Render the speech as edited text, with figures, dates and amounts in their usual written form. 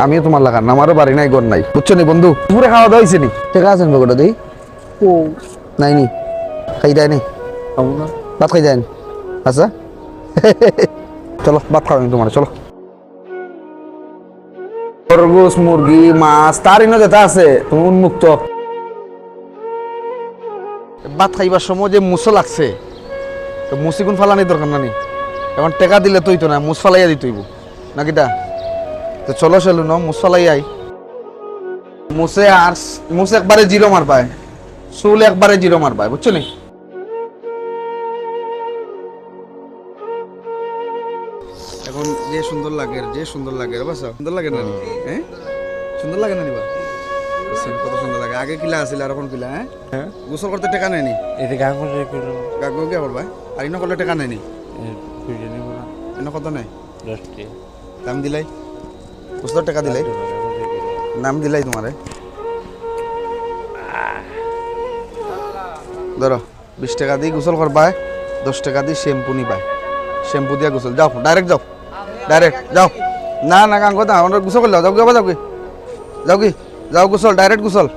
আমিও তোমার লাগান, আমারও বাড়ি নাই ঘর নাই, বুঝছো নি বন্ধু? পুরে খাওয়া দাওয়া হয়েছে নি? টাকা আছেন পকেটে দেই? ও নাই নি, খাই দেয় নি? ভাত খাই দেয় নি? আচ্ছা চলো ভাত খাওয়াই তোমার, চলো। খরগোশ, মুরগি, মাছ তার ইনো যেটা আছে তুমি উন্মুক্ত। ভাত খাইবার সময় যে মুসো লাগছে, তো মুসিগুন ফালানির দরকার না নি, এখন টেকা দিলে তুই তো না মুস ফালাইয়া দিতইব নাকি তা? তো চলো চলো ন মুস ফালাইয়াই, মুসে আর মুস একবারে জিরো মার পায়, চুল একবারে জিরো মার পায়, বুঝছো নি? এখন যে সুন্দর লাগে, যে সুন্দর লাগে বাস সুন্দর লাগে না? হ্যাঁ সুন্দর লাগে না নিবা? কত সুন্দর লাগে। আগে কিলা আছিল আর এখন কিলা? হ্যাঁ গোসল করতে টাকা নেয়নি? এতে গা করে গাগো কে করবা? আর ইনো করলে টাকা নেয়নি? ইনো কত নেই? 10 টাকা দাম দিলাই, গোসলের টাকা দিলাই, নাম দিলাই তোমারে। ধরো 20 টাকা দিয়ে গোসল করবায়, 10 টাকা দিয়ে শ্যাম্পু নিবাই, শ্যাম্পু দিয়া গোসল। যাও ডাইরেক্ট যাও, ডাইরেক্ট যাও। না না গান কথা গোসল করলে যাও কি, যাও কি, যাও গোসল, ডাইরেক্ট গোসল।